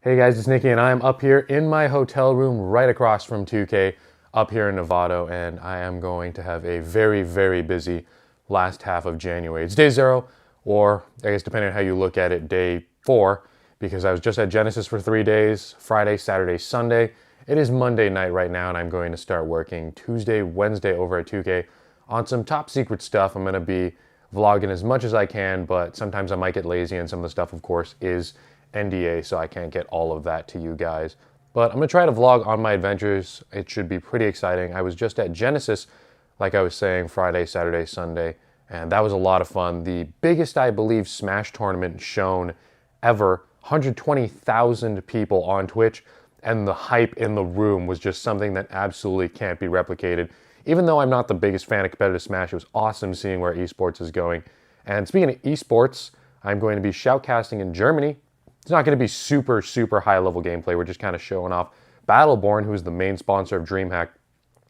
Hey guys, it's Nicky and I am up here in my hotel room right across from 2K up here in Novato, and I am going to have a very busy last half of January. It's day 0, or I guess depending on how you look at it, day 4, because I was just at Genesis for 3 days, Friday, Saturday, Sunday. It is Monday night right now and I'm going to start working Tuesday, Wednesday over at 2K on some top secret stuff. I'm going to be vlogging as much as I can, but sometimes I might get lazy and some of the stuff, of course, is NDA, so I can't get all of that to you guys. But I'm gonna try to vlog on my adventures. It should be pretty exciting. I was just at Genesis, like I was saying, Friday, Saturday, Sunday, and that was a lot of fun. The biggest, I believe, Smash tournament shown ever. 120,000 people on Twitch, and the hype in the room was just something that absolutely can't be replicated. Even though I'm not the biggest fan of competitive Smash, it was awesome seeing where esports is going. And speaking of esports, I'm going to be shoutcasting in Germany. It's not going to be super high level gameplay. We're just kind of showing off Battleborn, who is the main sponsor of Dreamhack.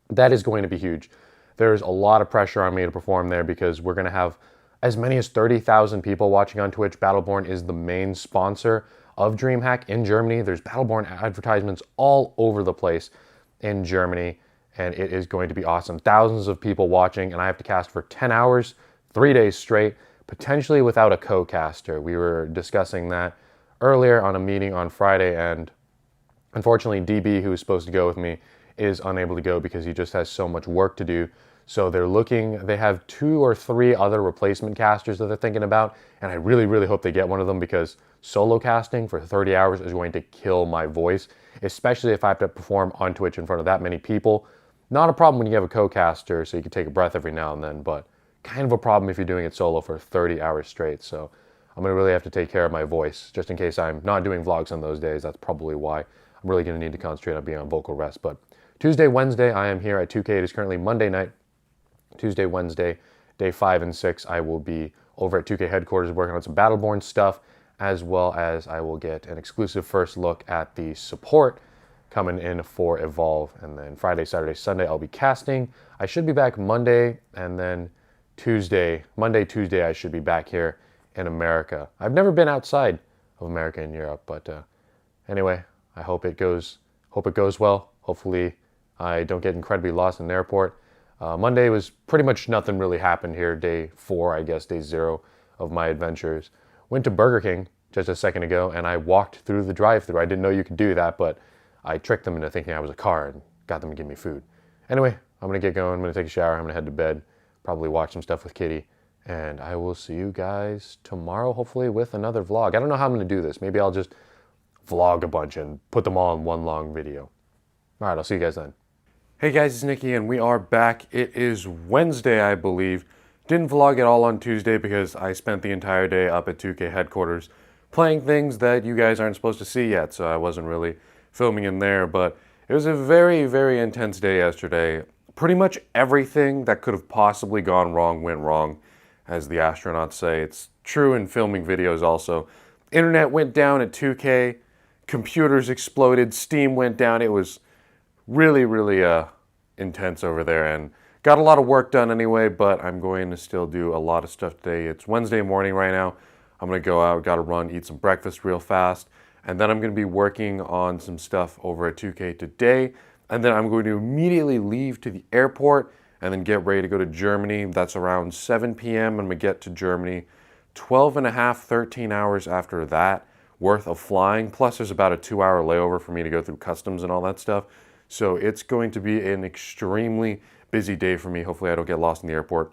That is going to be huge. There's a lot of pressure on me to perform there because we're going to have as many as 30,000 people watching on Twitch. Battleborn is the main sponsor of Dreamhack in Germany. There's Battleborn advertisements all over the place in Germany, and it is going to be awesome. Thousands of people watching, and I have to cast for 10 hours, 3 days straight, potentially without a co-caster. We were discussing that earlier on a meeting on Friday, and unfortunately DB, who was supposed to go with me, is unable to go because he just has so much work to do. So they have 2 or 3 other replacement casters that they're thinking about, and I really hope they get one of them because solo casting for 30 hours is going to kill my voice, especially if I have to perform on Twitch in front of that many people. Not a problem when you have a co-caster, so you can take a breath every now and then, but kind of a problem if you're doing it solo for 30 hours straight. So I'm going to really have to take care of my voice, just in case I'm not doing vlogs on those days. That's probably why I'm really going to need to concentrate on being on vocal rest. But Tuesday, Wednesday, I am here at 2K. It is currently Monday night. Tuesday, Wednesday, day 5 and 6, I will be over at 2K headquarters working on some Battleborn stuff, as well as I will get an exclusive first look at the support coming in for Evolve. And then Friday, Saturday, Sunday, I'll be casting. I should be back Monday, and then Monday, Tuesday, I should be back here in America. I've never been outside of America and Europe, but anyway, I hope it goes well. Hopefully I don't get incredibly lost in the airport. Monday was pretty much nothing really happened here. Day 4, I guess, day 0 of my adventures. Went to Burger King just a second ago, and I walked through the drive-thru. I didn't know you could do that, but I tricked them into thinking I was a car and got them to give me food. Anyway, I'm gonna get going. I'm gonna take a shower. I'm gonna head to bed, probably watch some stuff with Kitty. And I will see you guys tomorrow, hopefully, with another vlog. I don't know how I'm going to do this. Maybe I'll just vlog a bunch and put them all in one long video. All right, I'll see you guys then. Hey guys, it's Nicky, and we are back. It is Wednesday, I believe. Didn't vlog at all on Tuesday because I spent the entire day up at 2K headquarters playing things that you guys aren't supposed to see yet, so I wasn't really filming in there. But it was a very intense day yesterday. Pretty much everything that could have possibly gone wrong went wrong. As the astronauts say. It's true in filming videos also. Internet went down at 2K, computers exploded, Steam went down. It was really intense over there, and got a lot of work done anyway, but I'm going to still do a lot of stuff today. It's Wednesday morning right now. I'm going to go out, got to run, eat some breakfast real fast, and then I'm going to be working on some stuff over at 2K today, and then I'm going to immediately leave to the airport and then get ready to go to Germany. That's around 7 p.m. I'm gonna get to Germany. 12 and a half, 13 hours after that worth of flying. Plus there's about a 2-hour layover for me to go through customs and all that stuff. So it's going to be an extremely busy day for me. Hopefully I don't get lost in the airport.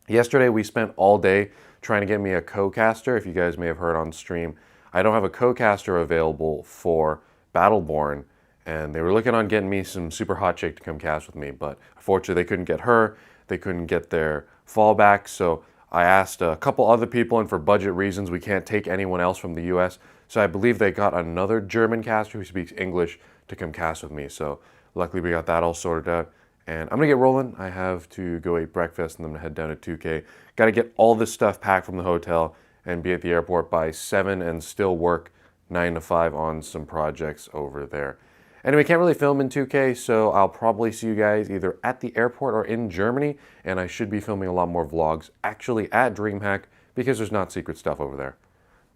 Yesterday we spent all day trying to get me a co-caster. If you guys may have heard on stream, I don't have a co-caster available for Battleborn. And they were looking on getting me some super hot chick to come cast with me, but unfortunately they couldn't get her, they couldn't get their fallback, so I asked a couple other people, and for budget reasons we can't take anyone else from the US, so I believe they got another German caster who speaks English to come cast with me, so luckily we got that all sorted out, and I'm gonna get rolling. I have to go eat breakfast and then I'm gonna head down to 2K. Gotta get all this stuff packed from the hotel and be at the airport by 7 and still work 9 to 5 on some projects over there. Anyway, can't really film in 2K, so I'll probably see you guys either at the airport or in Germany, and I should be filming a lot more vlogs actually at Dreamhack because there's not secret stuff over there.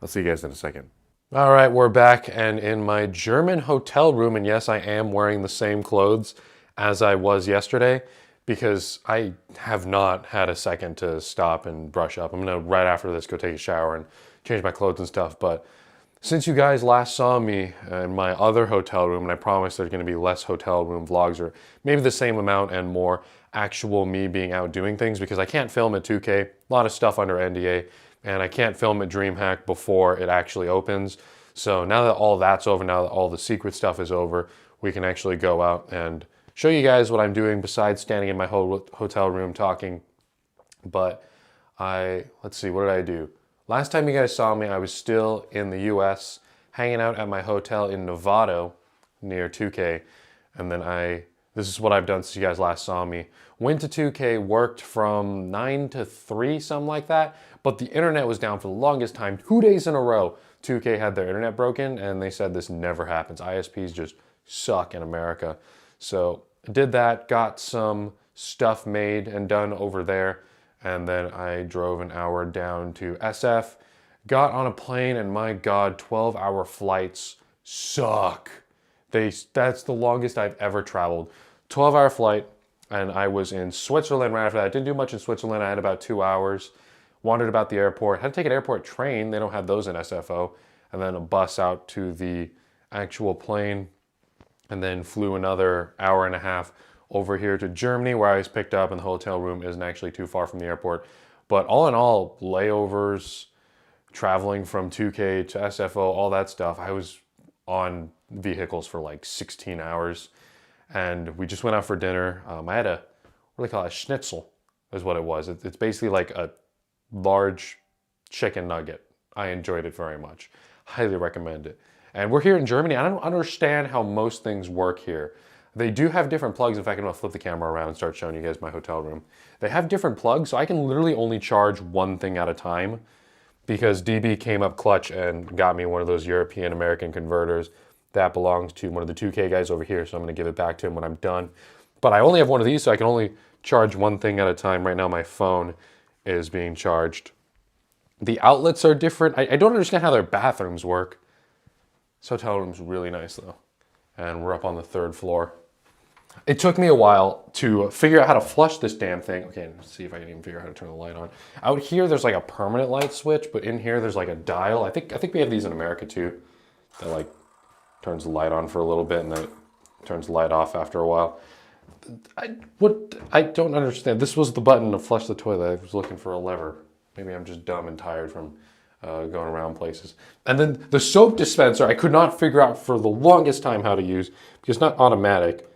I'll see you guys in a second. All right, we're back and in my German hotel room. And yes, I am wearing the same clothes as I was yesterday because I have not had a second to stop and brush up. I'm gonna, right after this, go take a shower and change my clothes and stuff. But since you guys last saw me in my other hotel room, and I promise there's gonna be less hotel room vlogs or maybe the same amount and more actual me being out doing things because I can't film at 2K, a lot of stuff under NDA, and I can't film at Dreamhack before it actually opens. So now that all that's over, now that all the secret stuff is over, we can actually go out and show you guys what I'm doing besides standing in my hotel room talking. But let's see, what did I do? Last time you guys saw me, I was still in the US, hanging out at my hotel in Novato near 2K. And then this is what I've done since you guys last saw me. Went to 2K, worked from 9 to 3, something like that. But the internet was down for the longest time. 2 days in a row, 2K had their internet broken, and they said this never happens. ISPs just suck in America. So I did that, got some stuff made and done over there, and then I drove an hour down to SF, got on a plane, and my God, 12-hour flights suck. That's the longest I've ever traveled. 12-hour flight, and I was in Switzerland right after that. I didn't do much in Switzerland. I had about 2 hours. Wandered about the airport. Had to take an airport train. They don't have those in SFO. And then a bus out to the actual plane. And then flew another hour and a half over here to Germany where I was picked up, and the hotel room isn't actually too far from the airport. But all in all, layovers, traveling from 2K to SFO, all that stuff, I was on vehicles for like 16 hours. And we just went out for dinner. I had what do they call it? A schnitzel is what it was. It's basically like a large chicken nugget. I enjoyed it very much. Highly recommend it. And we're here in Germany. I don't understand how most things work here. They do have different plugs. In fact, I'm gonna flip the camera around and start showing you guys my hotel room. They have different plugs, so I can literally only charge one thing at a time because DB came up clutch and got me one of those European American converters that belongs to one of the 2K guys over here. So I'm gonna give it back to him when I'm done. But I only have one of these, so I can only charge one thing at a time. Right now, my phone is being charged. The outlets are different. I don't understand how their bathrooms work. This hotel room's really nice though. And we're up on the 3rd floor. It took me a while to figure out how to flush this damn thing. Okay, let's see if I can even figure out how to turn the light on. Out here, there's like a permanent light switch, but in here, there's like a dial. I think we have these in America too. That like turns the light on for a little bit and then it turns the light off after a while. I don't understand. This was the button to flush the toilet. I was looking for a lever. Maybe I'm just dumb and tired from going around places. And then the soap dispenser, I could not figure out for the longest time how to use because it's not automatic.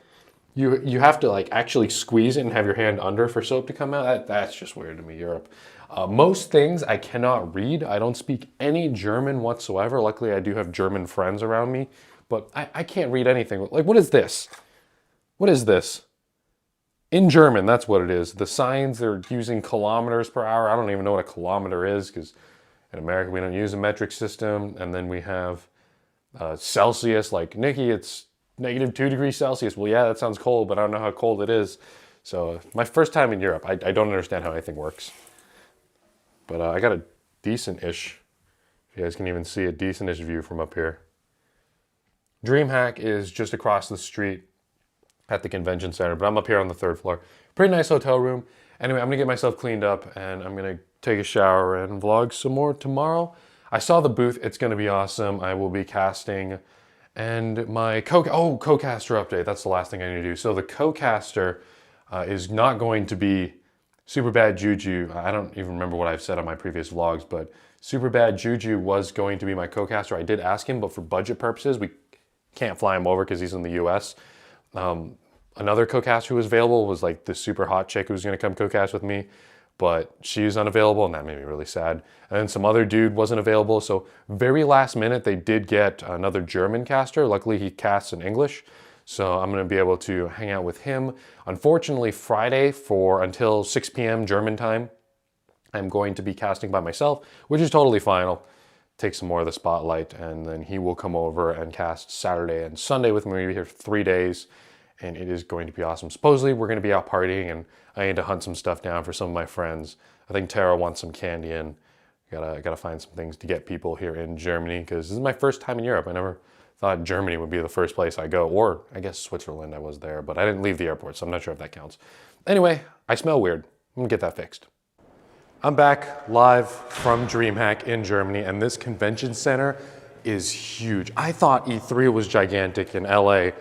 You have to like actually squeeze it and have your hand under for soap to come out. That's just weird to me, Europe. Most things I cannot read. I don't speak any German whatsoever. Luckily, I do have German friends around me, but I can't read anything. Like, what is this? What is this? In German, that's what it is. The signs, they're using kilometers per hour. I don't even know what a kilometer is because in America we don't use a metric system. And then we have Celsius, like Nicky, it's -2 degrees Celsius. Well, yeah, that sounds cold, but I don't know how cold it is. So my first time in Europe, I don't understand how anything works. But I got a decent-ish, if you guys can even see a decent-ish view from up here. Dreamhack is just across the street at the convention center, but I'm up here on the 3rd floor. Pretty nice hotel room. Anyway, I'm gonna get myself cleaned up and I'm gonna take a shower and vlog some more tomorrow. I saw the booth, it's gonna be awesome. I will be casting and my co-caster update, that's the last thing I need to do. So the co-caster is not going to be Superbad Juju. I don't even remember what I've said on my previous vlogs, but Superbad Juju was going to be my co-caster. I did ask him, but for budget purposes, we can't fly him over because he's in the US. Another co-caster who was available was like this super hot chick who was gonna come co-cast with me, but she was unavailable and that made me really sad. And then some other dude wasn't available. So very last minute, they did get another German caster. Luckily he casts in English. So I'm gonna be able to hang out with him. Unfortunately, Friday until 6 p.m. German time, I'm going to be casting by myself, which is totally fine. I'll take some more of the spotlight and then he will come over and cast Saturday and Sunday with me. We'll be here for 3 days and it is going to be awesome. Supposedly we're gonna be out partying and I need to hunt some stuff down for some of my friends. I think Tara wants some candy and Gotta find some things to get people here in Germany, because this is my first time in Europe. I never thought Germany would be the first place I go, or I guess Switzerland, I was there, but I didn't leave the airport, so I'm not sure if that counts. Anyway, I smell weird. I'm gonna get that fixed. I'm back live from Dreamhack in Germany, and this convention center is huge. I thought E3 was gigantic in LA,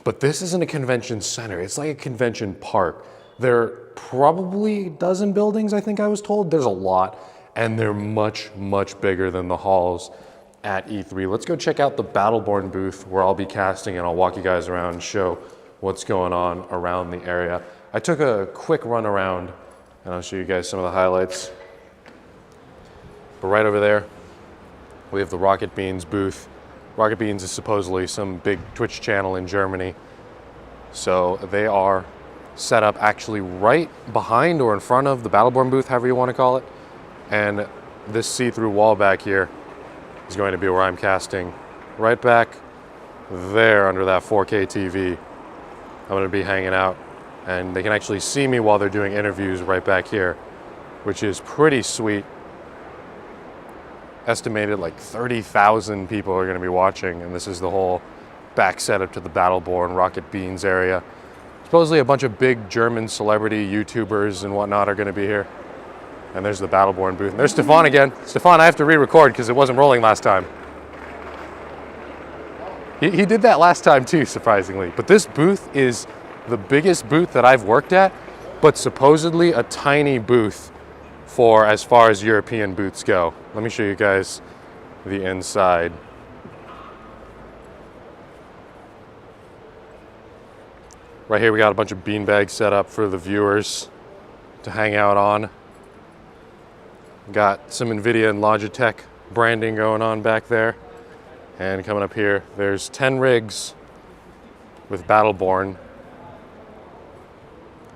but this isn't a convention center. It's like a convention park. There are probably a dozen buildings, I think I was told. There's a lot, and they're much, much bigger than the halls at E3. Let's go check out the Battleborn booth where I'll be casting, and I'll walk you guys around and show what's going on around the area. I took a quick run around, and I'll show you guys some of the highlights. But right over there, we have the Rocket Beans booth. Rocket Beans is supposedly some big Twitch channel in Germany. So they are set up actually right behind or in front of the Battleborn booth, however you want to call it. And this see-through wall back here is going to be where I'm casting. Right back there under that 4K TV, I'm going to be hanging out. And they can actually see me while they're doing interviews right back here, which is pretty sweet. Estimated like 30,000 people are going to be watching, and this is the whole back setup to the Battleborn Rocket Beans area. Supposedly a bunch of big German celebrity YouTubers and whatnot are going to be here. And there's the Battleborn booth. And there's Stefan again. Stefan, I have to re-record because it wasn't rolling last time. He did that last time too, surprisingly. But this booth is the biggest booth that I've worked at, but supposedly a tiny booth for as far as European booths go. Let me show you guys the inside. Right here we got a bunch of beanbags set up for the viewers to hang out on. Got some NVIDIA and Logitech branding going on back there. And coming up here, there's 10 rigs with Battleborn.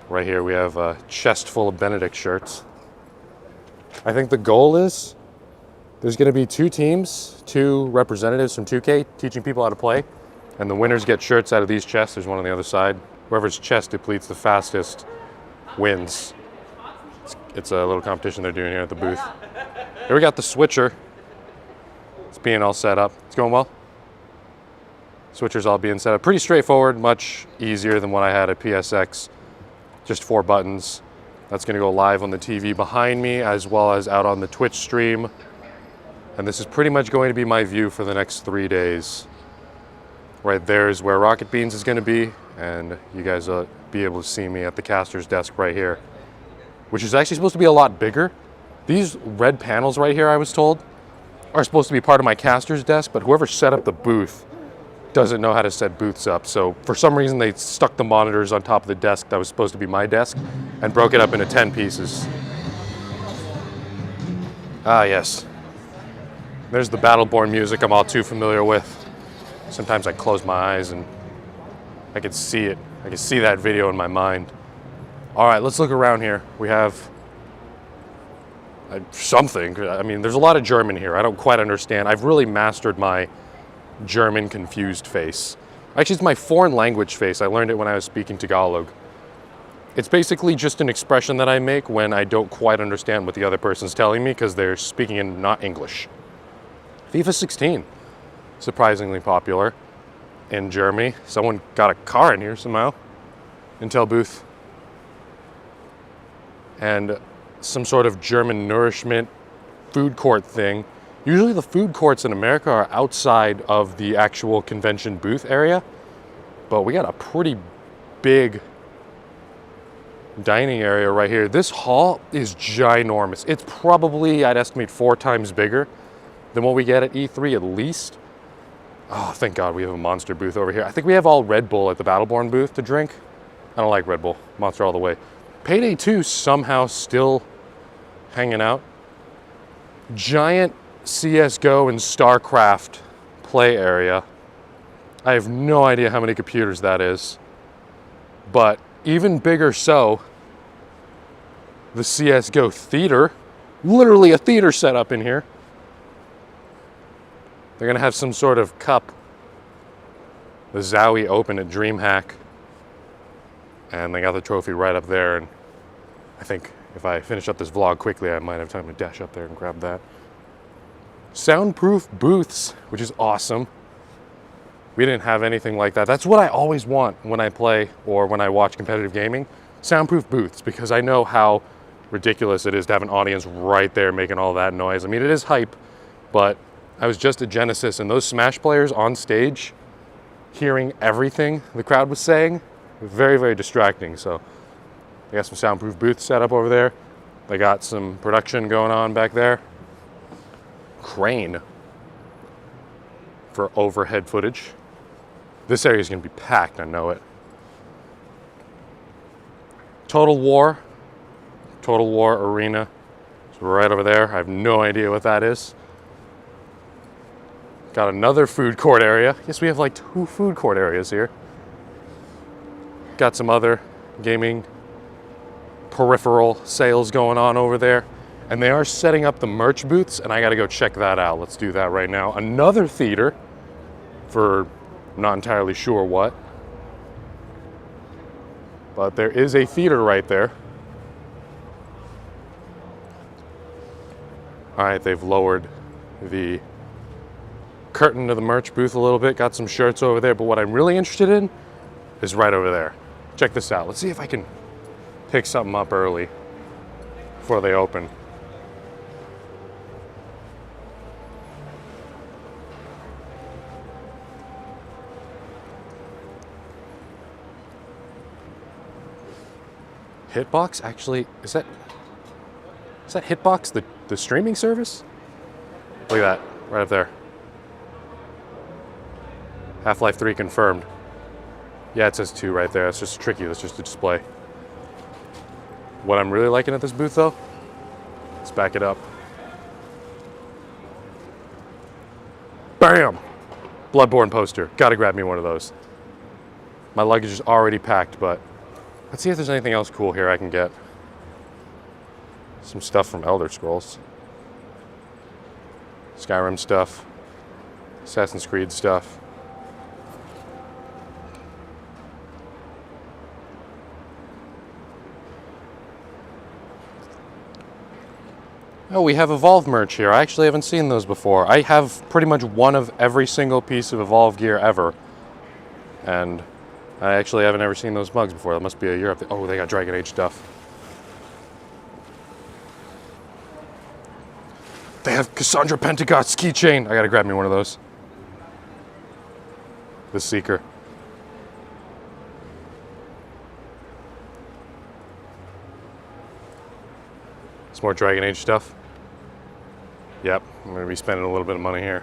Right here we have a chest full of Benedict shirts. I think the goal is there's going to be 2 teams, 2 representatives from 2K teaching people how to play, and the winners get shirts out of these chests. There's one on the other side. Whoever's chest depletes the fastest wins. It's a little competition they're doing here at the booth. Here we got the switcher. It's being all set up. It's going well. Switcher's all being set up. Pretty straightforward, much easier than what I had at PSX. Just 4 buttons. That's going to go live on the TV behind me as well as out on the Twitch stream. And this is pretty much going to be my view for the next 3 days. Right there is where Rocket Beans is going to be, and you guys will be able to see me at the caster's desk right here, which is actually supposed to be a lot bigger. These red panels right here, I was told, are supposed to be part of my caster's desk, but whoever set up the booth doesn't know how to set booths up. So for some reason they stuck the monitors on top of the desk that was supposed to be my desk and broke it up into 10 pieces. Ah, yes. There's the Battleborn music I'm all too familiar with. Sometimes I close my eyes and I can see it. I can see that video in my mind. All right, let's look around here. We have something. I mean, there's a lot of German here. I don't quite understand. I've really mastered my German confused face. Actually, it's my foreign language face. I learned it when I was speaking Tagalog. It's basically just an expression that I make when I don't quite understand what the other person's telling me because they're speaking in not English. FIFA 16, surprisingly popular in Germany. Someone got a car in here somehow. Intel booth. And some sort of German nourishment food court thing. Usually the food courts in America are outside of the actual convention booth area, but we got a pretty big dining area right here. This hall is ginormous. It's probably, I'd estimate, 4 times bigger than what we get at E3 at least. Oh, thank God we have a Monster booth over here. I think we have all Red Bull at the Battleborn booth to drink. I don't like Red Bull. Monster all the way. Payday 2 somehow still hanging out. Giant CSGO and StarCraft play area. I have no idea how many computers that is. But even bigger so, the CSGO theater. Literally a theater set up in here. They're going to have some sort of cup. The Zowie Open at Dreamhack. And they got the trophy right up there. And I think If I finish up this vlog quickly, I might have time to dash up there and grab that. Soundproof booths, which is awesome. We didn't have anything like that. That's what I always want when I play or when I watch competitive gaming. Soundproof booths, because I know how ridiculous it is to have an audience right there making all that noise. I mean, it is hype, but I was just at Genesis and those Smash players on stage hearing everything the crowd was saying, very, very distracting. So they got some soundproof booths set up over there. They got some production going on back there. Crane for overhead footage. This area is going to be packed, I know it. Total War Arena. It's right over there. I have no idea what that is. Got another food court area. Yes, we have like 2 food court areas here. Got some other gaming peripheral sales going on over there. And they are setting up the merch booths, and I gotta go check that out. Let's do that right now. Another theater for I'm not entirely sure what. But there is a theater right there. All right, they've lowered the curtain to the merch booth a little bit. Got some shirts over there, but what I'm really interested in is right over there. Check this out. Let's see if I can pick something up early before they open. Hitbox? Actually, is that Hitbox, the streaming service? Look at that, right up there. Half-Life 3 confirmed. Yeah, it says 2 right there. It's just tricky, that's just a display. What I'm really liking at this booth though, let's back it up. Bam! Bloodborne poster, gotta grab me one of those. My luggage is already packed, but let's see if there's anything else cool here I can get. Some stuff from Elder Scrolls. Skyrim stuff. Assassin's Creed stuff. Oh, we have Evolve merch here. I actually haven't seen those before. I have pretty much one of every single piece of Evolve gear ever. And I actually haven't ever seen those mugs before. That must be a year up there. Oh, they got Dragon Age stuff. They have Cassandra Pentagot's keychain. I gotta grab me one of those. The Seeker. Some more Dragon Age stuff. Yep, I'm gonna be spending a little bit of money here.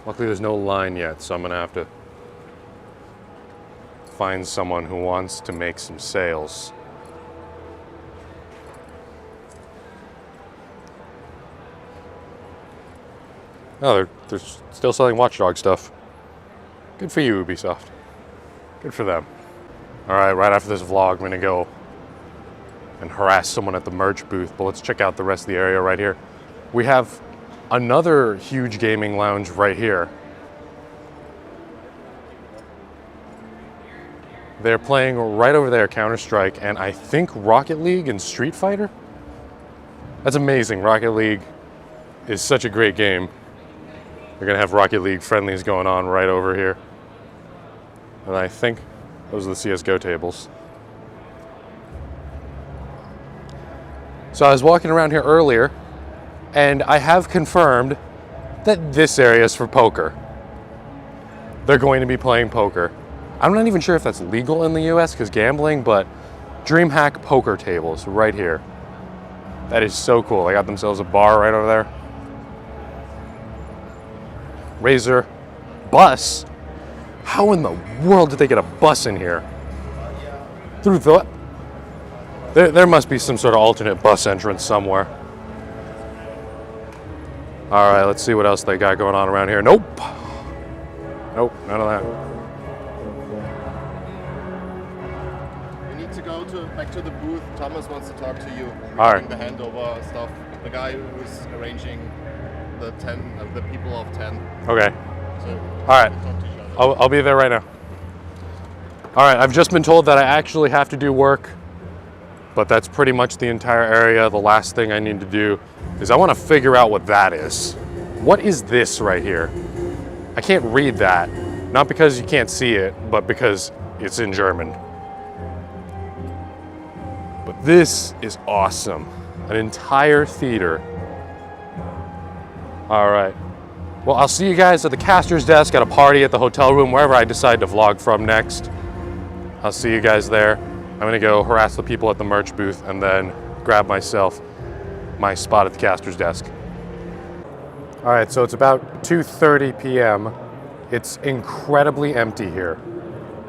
Luckily there's no line yet, so I'm gonna have to find someone who wants to make some sales. Oh, they're still selling Watchdog stuff. Good for you, Ubisoft. Good for them. All right after this vlog, I'm gonna go and harass someone at the merch booth, but let's check out the rest of the area right here. We have another huge gaming lounge right here. They're playing right over there Counter-Strike and I think Rocket League and Street Fighter. That's amazing. Rocket League is such a great game. They're gonna have Rocket League friendlies going on right over here. And I think those are the CSGO tables. So I was walking around here earlier and I have confirmed that this area is for poker. They're going to be playing poker. I'm not even sure if that's legal in the US because gambling, but Dreamhack poker tables right here. That is so cool. They got themselves a bar right over there. Razor bus. How in the world did they get a bus in here? Through the... There must be some sort of alternate bus entrance somewhere. All right, let's see what else they got going on around here. Nope. Nope, none of that. We need to go back to the booth. Thomas wants to talk to you regarding the handover stuff. The guy who's arranging the people of 10. Okay. So, all right. I'll be there right now. All right, I've just been told that I actually have to do work but that's pretty much the entire area. The last thing I need to do is I want to figure out what that is. What is this right here? I can't read that. Not because you can't see it, but because it's in German. But this is awesome. An entire theater. All right. Well, I'll see you guys at the caster's desk, at a party, at the hotel room, wherever I decide to vlog from next. I'll see you guys there. I'm gonna go harass the people at the merch booth and then grab myself my spot at the caster's desk. All right, so it's about 2:30 p.m. It's incredibly empty here.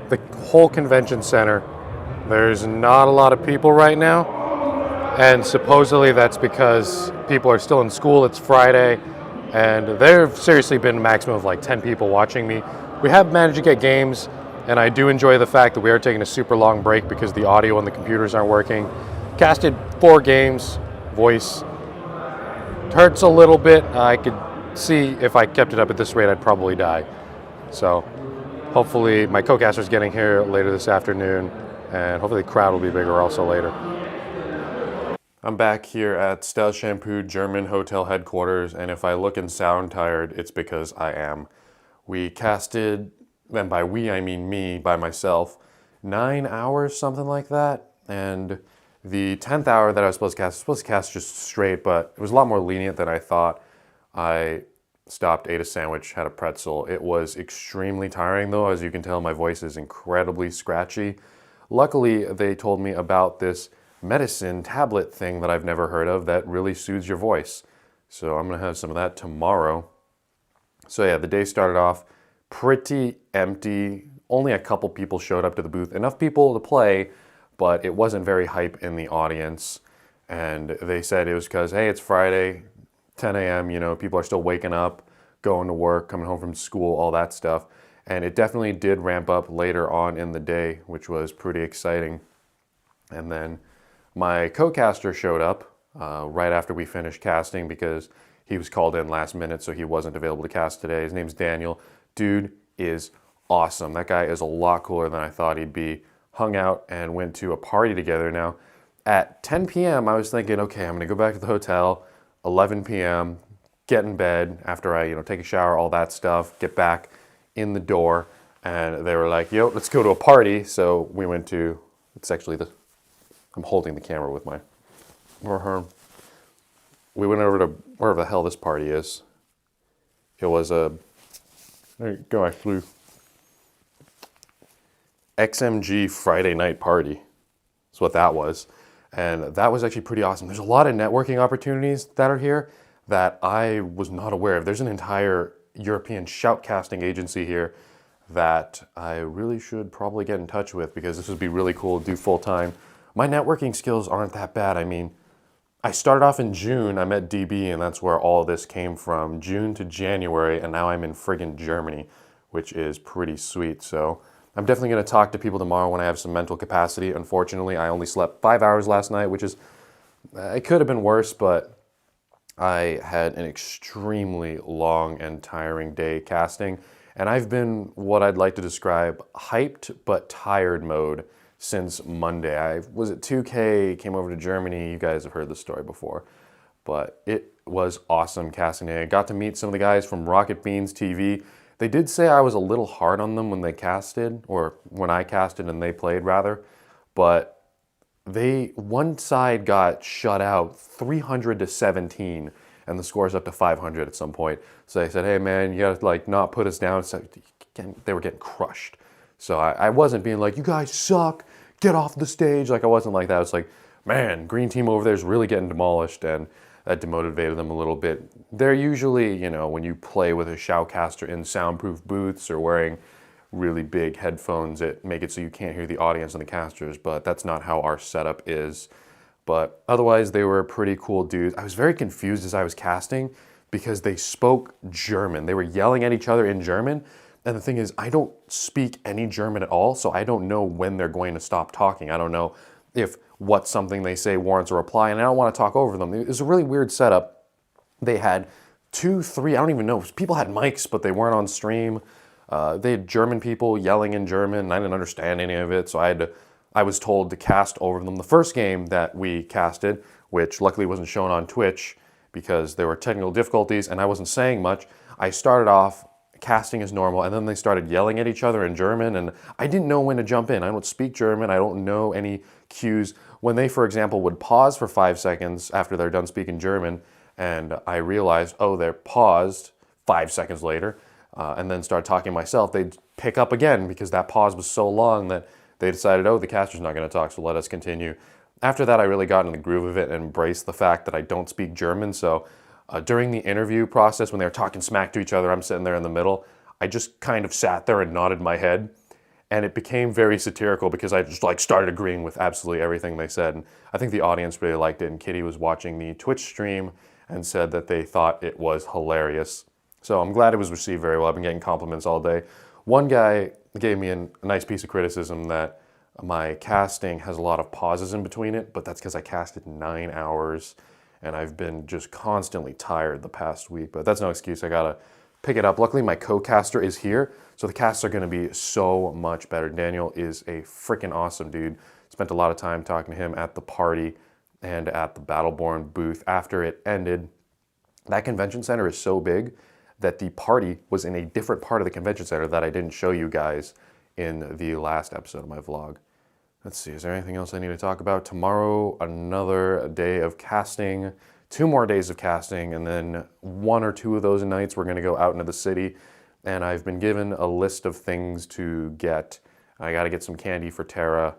The whole convention center, there's not a lot of people right now. And supposedly that's because people are still in school, it's Friday, and there have seriously been a maximum of like 10 people watching me. We have managed to get games, and I do enjoy the fact that we are taking a super long break because the audio on the computers aren't working. Casted 4 games, voice. Hurts a little bit. I could see if I kept it up at this rate, I'd probably die. So hopefully my co-caster's getting here later this afternoon, and hopefully the crowd will be bigger also later. I'm back here at StealthShampoo German hotel headquarters, and if I look and sound tired, it's because I am. We casted, and by we I mean me, by myself, 9 hours, something like that, and the 10th hour that I was supposed to cast just straight, but it was a lot more lenient than I thought. I stopped, ate a sandwich, had a pretzel. It was extremely tiring though. As you can tell, my voice is incredibly scratchy. Luckily, they told me about this medicine tablet thing that I've never heard of that really soothes your voice. So I'm gonna have some of that tomorrow. So yeah, the day started off pretty empty. Only a couple people showed up to the booth. Enough people to play, but it wasn't very hype in the audience. And they said it was because, hey, it's Friday, 10 a.m., you know, people are still waking up, going to work, coming home from school, all that stuff. And it definitely did ramp up later on in the day, which was pretty exciting. And then my co-caster showed up right after we finished casting because he was called in last minute, so he wasn't available to cast today. His name's Daniel. Dude is awesome. That guy is a lot cooler than I thought he'd be. Hung out and went to a party together. Now, at 10 p.m., I was thinking, okay, I'm gonna go back to the hotel, 11 p.m., get in bed after I, take a shower, all that stuff, get back in the door, and they were like, yo, let's go to a party. So we went to, it's actually I'm holding the camera with my, we went over to wherever the hell this party is. It was there you go, I flew. XMG Friday night party. That's what that was. And that was actually pretty awesome. There's a lot of networking opportunities that are here that I was not aware of. There's an entire European shoutcasting agency here that I really should probably get in touch with because this would be really cool to do full time. My networking skills aren't that bad. I mean, I started off in June, I met DB, and that's where all this came from, June to January, and now I'm in friggin' Germany, which is pretty sweet. So I'm definitely gonna talk to people tomorrow when I have some mental capacity. Unfortunately, I only slept 5 hours last night, which is, it could have been worse, but I had an extremely long and tiring day casting, and I've been what I'd like to describe hyped but tired mode since Monday. I was at 2K, came over to Germany. You guys have heard this story before, but it was awesome casting day. I got to meet some of the guys from Rocket Beans TV. They did say I was a little hard on them when they casted, or when I casted and they played rather, but one side got shut out 300-17, and the score's up to 500 at some point. So they said, hey man, you gotta not put us down. So they were getting crushed. So I wasn't being like, you guys suck, get off the stage. I wasn't like that. It's like, man, green team over there is really getting demolished, and that demotivated them a little bit. They're usually, when you play with a shoutcaster in soundproof booths or wearing really big headphones that make it so you can't hear the audience and the casters, but that's not how our setup is. But otherwise, they were pretty cool dudes. I was very confused as I was casting because they spoke German. They were yelling at each other in German. And the thing is, I don't speak any German at all, so I don't know when they're going to stop talking. I don't know if what something they say warrants a reply, and I don't want to talk over them. It was a really weird setup. They had 2, 3, I don't even know. People had mics, but they weren't on stream. They had German people yelling in German, and I didn't understand any of it, so I had to I was told to cast over them. The first game that we casted, which luckily wasn't shown on Twitch because there were technical difficulties and I wasn't saying much, I started off casting as normal, and then they started yelling at each other in German, and I didn't know when to jump in. I don't speak German. I don't know any cues. When they, for example, would pause for 5 seconds after they're done speaking German, and I realized, oh, they're paused 5 seconds later, and then started talking myself, they'd pick up again because that pause was so long that they decided, oh, the caster's not going to talk, so let us continue. After that, I really got in the groove of it and embraced the fact that I don't speak German, so during the interview process, when they were talking smack to each other, I'm sitting there in the middle, I just kind of sat there and nodded my head, and it became very satirical because I just like started agreeing with absolutely everything they said, and I think the audience really liked it, and Kitty was watching the Twitch stream and said that they thought it was hilarious. So I'm glad it was received very well. I've been getting compliments all day. One guy gave me a nice piece of criticism that my casting has a lot of pauses in between it, but that's because I casted 9 hours and I've been just constantly tired the past week, but that's no excuse. I gotta pick it up. Luckily, my co-caster is here, so the casts are gonna be so much better. Daniel is a freaking awesome dude. Spent a lot of time talking to him at the party and at the Battleborn booth after it ended. That convention center is so big that the party was in a different part of the convention center that I didn't show you guys in the last episode of my vlog. Let's see, is there anything else I need to talk about? Tomorrow, another day of casting, 2 more days of casting, and then 1 or 2 of those nights we're gonna go out into the city. And I've been given a list of things to get. I gotta get some candy for Tara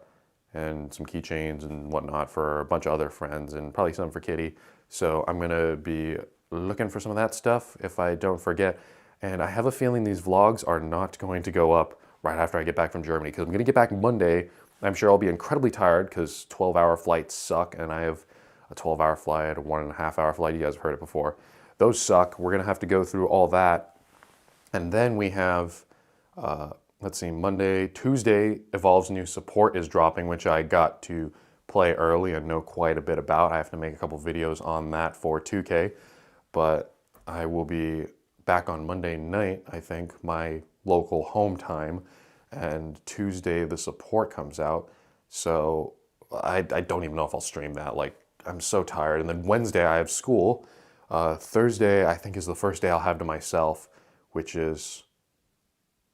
and some keychains and whatnot for a bunch of other friends and probably some for Kitty. So I'm gonna be looking for some of that stuff if I don't forget. And I have a feeling these vlogs are not going to go up right after I get back from Germany because I'm gonna get back Monday. I'm sure I'll be incredibly tired because 12-hour flights suck, and I have a 12-hour flight, a 1.5-hour flight. You guys have heard it before. Those suck. We're gonna have to go through all that. And then we have, let's see, Monday, Tuesday, Evolve's new support is dropping, which I got to play early and know quite a bit about. I have to make a couple videos on that for 2K, but I will be back on Monday night, I think, my local home time, and Tuesday the support comes out, so I don't even know if I'll stream that. Like, I'm so tired. And then Wednesday I have school. Thursday I think is the first day I'll have to myself, which is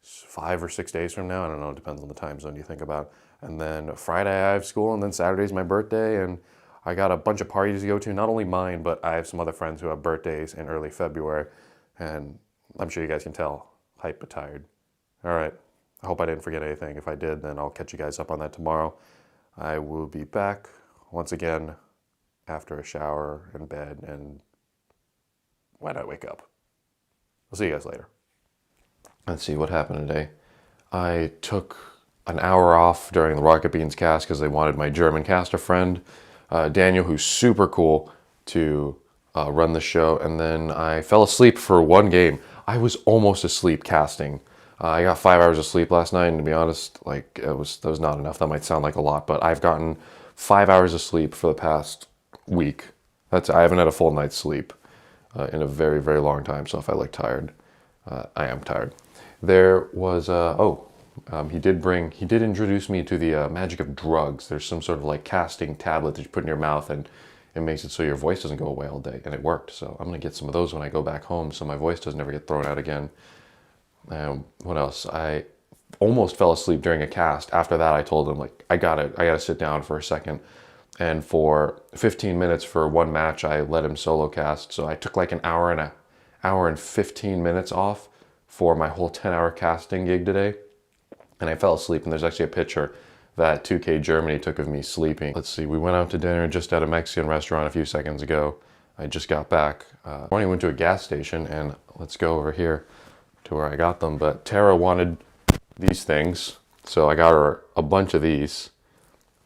5 or 6 days from now. I don't know, it depends on the time zone you think about. And then Friday I have school, and then Saturday's my birthday, and I got a bunch of parties to go to, not only mine, but I have some other friends who have birthdays in early February, and I'm sure you guys can tell, hype but tired. All right. I hope I didn't forget anything. If I did, then I'll catch you guys up on that tomorrow. I will be back once again after a shower and bed, and why not wake up? I'll see you guys later. Let's see what happened today. I took an hour off during the Rocket Beans cast because they wanted my German caster friend, Daniel, who's super cool, to run the show, and then I fell asleep for 1 game. I was almost asleep casting. I got 5 hours of sleep last night, and to be honest, like that was not enough. That might sound like a lot, but I've gotten 5 hours of sleep for the past week. I haven't had a full night's sleep in a very, very long time. So if I look tired, I am tired. There was he did introduce me to the magic of drugs. There's some sort of like casting tablet that you put in your mouth, and it makes it so your voice doesn't go away all day, and it worked. So I'm gonna get some of those when I go back home, so my voice doesn't ever get thrown out again. What else? I almost fell asleep during a cast. After that, I told him, like, I gotta sit down for a second. And for 15 minutes for 1 match, I let him solo cast. So I took like an hour and 15 minutes off for my whole 10-hour casting gig today. And I fell asleep, and there's actually a picture that 2K Germany took of me sleeping. Let's see, we went out to dinner just at a Mexican restaurant a few seconds ago. I just got back. Morning went to a gas station, and let's go over here to where I got them. But Tara wanted these things, so I got her a bunch of these.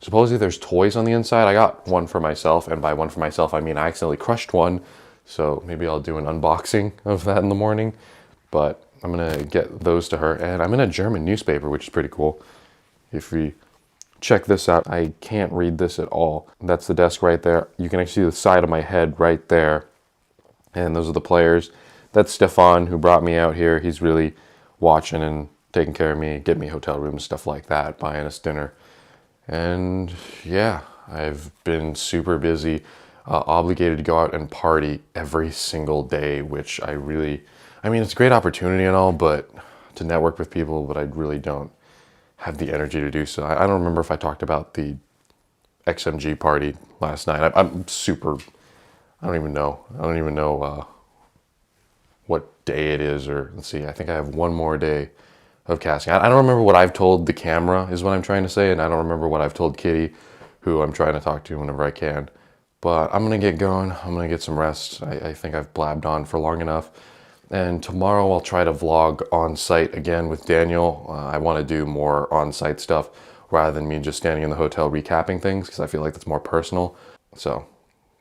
Supposedly there's toys on the inside. I got one for myself, and by one for myself I mean I accidentally crushed one, so maybe I'll do an unboxing of that in the morning. But I'm gonna get those to her, and I'm in a German newspaper, which is pretty cool. If we check this out, I can't read this at all. That's the desk right there. You can actually see the side of my head right there, and those are the players. That's Stefan, who brought me out here. He's really watching and taking care of me, getting me hotel rooms, stuff like that, buying us dinner. And yeah, I've been super busy, obligated to go out and party every single day, which I mean, it's a great opportunity and all, but to network with people, but I really don't have the energy to do so. I don't remember if I talked about the XMG party last night. I'm super, I don't even know what day it is, or let's see, I think I have one more day of casting. I don't remember what I've told the camera is what I'm trying to say, and I don't remember what I've told Kitty, who I'm trying to talk to whenever I can. But I'm gonna get going, I'm gonna get some rest. I think I've blabbed on for long enough. And tomorrow I'll try to vlog on site again with Daniel. I wanna do more on site stuff rather than me just standing in the hotel recapping things, because I feel like that's more personal. So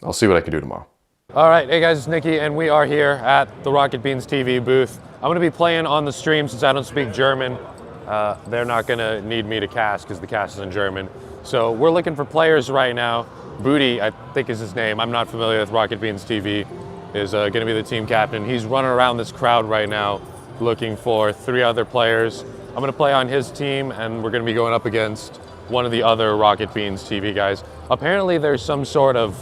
I'll see what I can do tomorrow. All right, hey guys, it's Nicky, and we are here at the Rocket Beans TV booth. I'm gonna be playing on the stream since I don't speak German. They're not gonna need me to cast because the cast is in German. So we're looking for players right now. Booty, I think is his name. I'm not familiar with Rocket Beans TV. Is gonna be the team captain. He's running around this crowd right now looking for 3 other players. I'm gonna play on his team, and we're gonna be going up against one of the other Rocket Beans TV guys. Apparently there's some sort of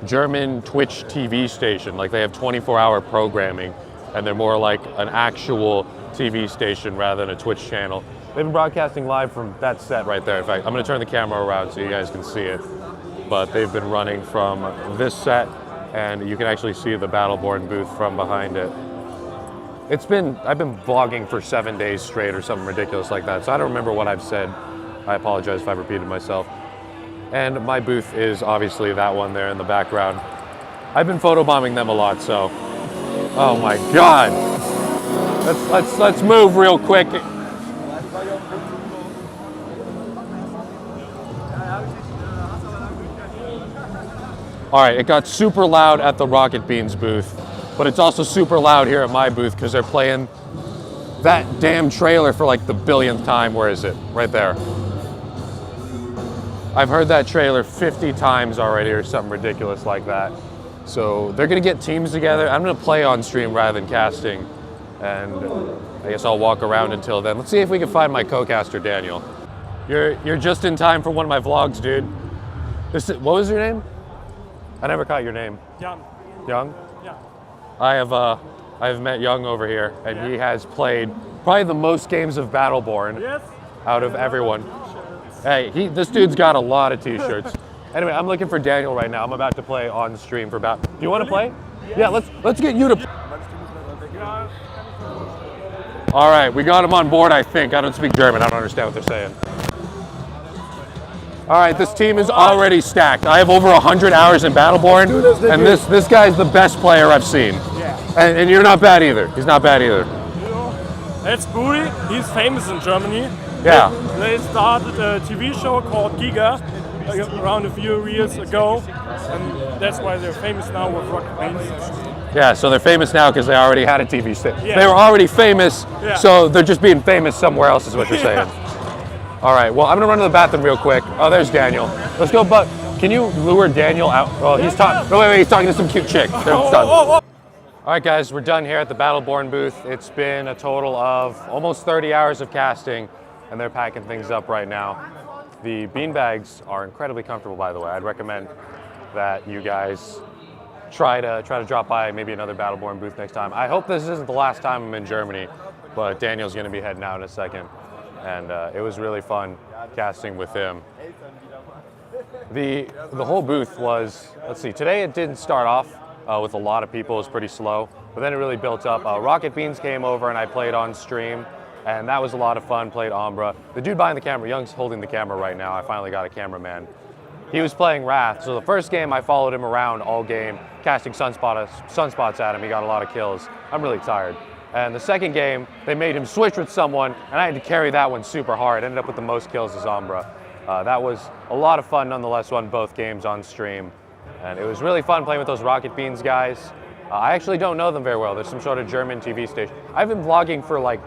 German Twitch TV station, like they have 24-hour programming, and they're more like an actual TV station rather than a Twitch channel. They've been broadcasting live from that set right there. In fact, I'm gonna turn the camera around so you guys can see it. But they've been running from this set, and you can actually see the Battleborn booth from behind it. I've been vlogging for 7 days straight or something ridiculous like that, so I don't remember what I've said. I apologize if I've repeated myself. And my booth is obviously that one there in the background. I've been photobombing them a lot, so. Oh my God. Let's move real quick. All right, it got super loud at the Rocket Beans booth, but it's also super loud here at my booth because they're playing that damn trailer for like the billionth time. Where is it? Right there. I've heard that trailer 50 times already or something ridiculous like that. So they're gonna get teams together. I'm gonna play on stream rather than casting. And I guess I'll walk around until then. Let's see if we can find my co-caster, Daniel. You're just in time for one of my vlogs, dude. What was your name? I never caught your name. Young. Young? Yeah. I have met Young over here, and he has played probably the most games of Battleborn out of everyone. Hey, this dude's got a lot of t-shirts. Anyway, I'm looking for Daniel right now. I'm about to play on stream for Do you want to play? Yeah, let's get you to. All right, we got him on board, I think. I don't speak German. I don't understand what they're saying. All right, this team is already stacked. I have over 100 hours in Battleborn, and this guy's the best player I've seen. Yeah. And you're not bad either. He's not bad either. That's Booty. He's famous in Germany. Yeah. They started a TV show called Giga around a few years ago, and that's why they're famous now with Rocket Beans. Yeah, so they're famous now because they already had a TV station. Yeah. They were already famous, Yeah. so they're just being famous somewhere else is what you're saying. All right, well, I'm gonna run to the bathroom real quick. Oh, there's Daniel. Let's go, but can you lure Daniel out? Oh, he's talking. Oh, wait, he's talking to some cute chick. They're done. All right, guys, we're done here at the Battleborn booth. It's been a total of almost 30 hours of casting, and they're packing things up right now. The beanbags are incredibly comfortable, by the way. I'd recommend that you guys try to drop by maybe another Battleborn booth next time. I hope this isn't the last time I'm in Germany, but Daniel's gonna be heading out in a second. And it was really fun casting with him. The whole booth was, let's see, today it didn't start off with a lot of people. It was pretty slow, but then it really built up. Rocket Beans came over and I played on stream, and that was a lot of fun, played Umbra. The dude behind the camera, Young's holding the camera right now. I finally got a cameraman. He was playing Wrath, so the first game I followed him around all game, casting sunspots at him. He got a lot of kills. I'm really tired. And the second game, they made him switch with someone, and I had to carry that one super hard. Ended up with the most kills as Umbra. That was a lot of fun nonetheless, won both games on stream. And it was really fun playing with those Rocket Beans guys. I actually don't know them very well. There's some sort of German TV station. I've been vlogging for like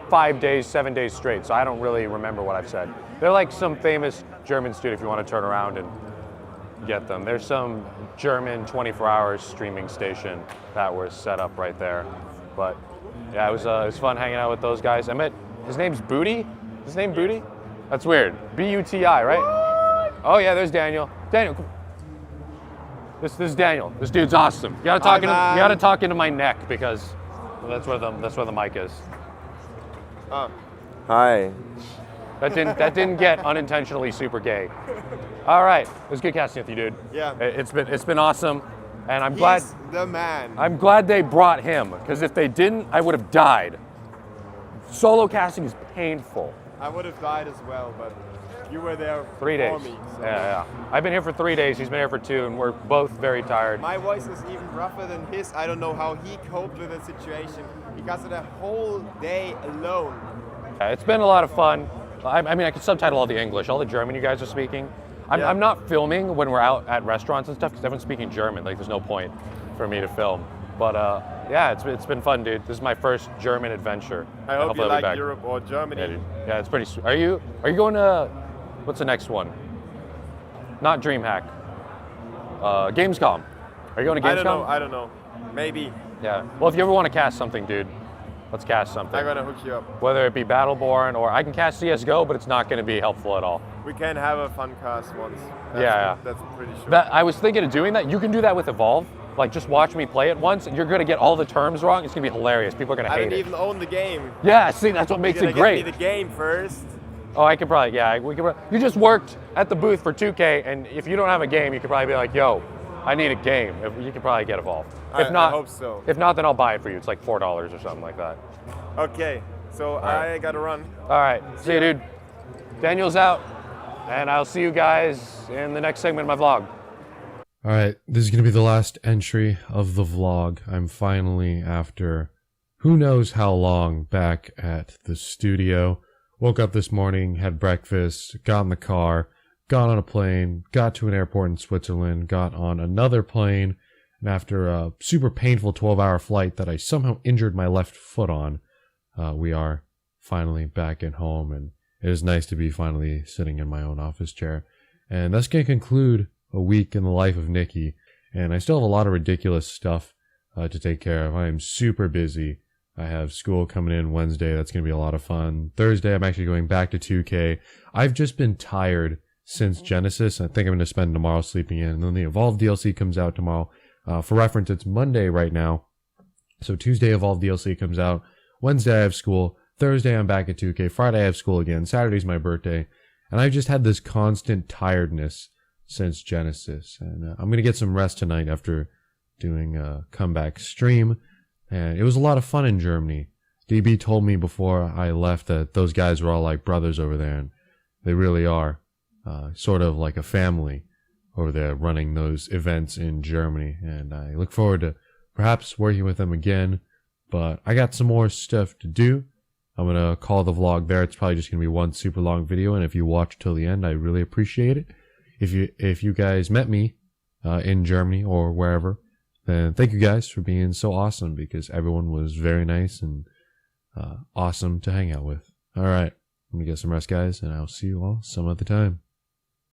5 days, 7 days straight, so I don't really remember what I've said. They're like some famous German studio if you want to turn around and get them. There's some German 24-hour streaming station that was set up right there. But yeah, it was fun hanging out with those guys. I met, his name's Booty? His name Booty? That's weird. B-U-T-I, right? Oh yeah, there's Daniel. Daniel, come. This is Daniel. This dude's awesome. You gotta talk into my neck because that's where the mic is. Hi. That didn't get unintentionally super gay. All right, it was good casting with you, dude. Yeah. It's been awesome, and I'm glad. He's the man. I'm glad they brought him because if they didn't, I would have died. Solo casting is painful. I would have died as well, but you were there 3 days. for me. So. Yeah. I've been here for 3 days. He's been here for 2, and we're both very tired. My voice is even rougher than his. I don't know how he coped with the situation. He got it a whole day alone. Yeah, it's been a lot of fun. I mean, I can subtitle all the English, all the German you guys are speaking. I'm not filming when we're out at restaurants and stuff because everyone's speaking German. Like, there's no point for me to film. But yeah, it's been fun, dude. This is my first German adventure. I hope you like Europe or Germany. Yeah, dude. Yeah, it's pretty sweet. Are you going to, what's the next one? Not Dreamhack. Gamescom. Are you going to Gamescom? I don't know. Maybe. Yeah. Well, if you ever want to cast something, dude, let's cast something. I'm gonna hook you up. Whether it be Battleborn or I can cast CS:GO, but it's not going to be helpful at all. We can have a fun cast once. Yeah. That's pretty sure. I was thinking of doing that. You can do that with Evolve. Like, just watch me play it once, and you're going to get all the terms wrong. It's going to be hilarious. People are going to hate it. I don't even own the game. Yeah, see, that's what makes it great. Get me the game first. Oh, I could probably, you just worked at the booth for 2K, and if you don't have a game, you could probably be like, yo, I need a game. You could probably get Evolve. If not, I hope so. If not, then I'll buy it for you. It's like $4 or something like that. Okay, so I gotta run. All right, see you, dude. Daniel's out, and I'll see you guys in the next segment of my vlog. All right, this is going to be the last entry of the vlog. I'm finally, after who knows how long, back at the studio. Woke up this morning, had breakfast, got in the car, got on a plane, got to an airport in Switzerland, got on another plane, and after a super painful 12-hour flight that I somehow injured my left foot on, we are finally back at home, and it is nice to be finally sitting in my own office chair. And that's going to conclude a week in the life of Nicky, and I still have a lot of ridiculous stuff to take care of. I am super busy. I have school coming in Wednesday. That's going to be a lot of fun. Thursday, I'm actually going back to 2K. I've just been tired since Genesis. I think I'm going to spend tomorrow sleeping in, and then the Evolve DLC comes out tomorrow. For reference, it's Monday right now, so Tuesday Evolve DLC comes out. Wednesday, I have school. Thursday, I'm back at 2K. Friday, I have school again. Saturday's my birthday, and I've just had this constant tiredness since Genesis, and I'm going to get some rest tonight after doing a comeback stream, and it was a lot of fun in Germany. DB told me before I left that those guys were all like brothers over there, and they really are, sort of like a family over there running those events in Germany, and I look forward to perhaps working with them again, but I got some more stuff to do. I'm going to call the vlog there. It's probably just going to be one super long video, and if you watch till the end, I really appreciate it. If you guys met me in Germany or wherever, then thank you guys for being so awesome, because everyone was very nice and awesome to hang out with. All right, I'm going to get some rest, guys, and I'll see you all some other time.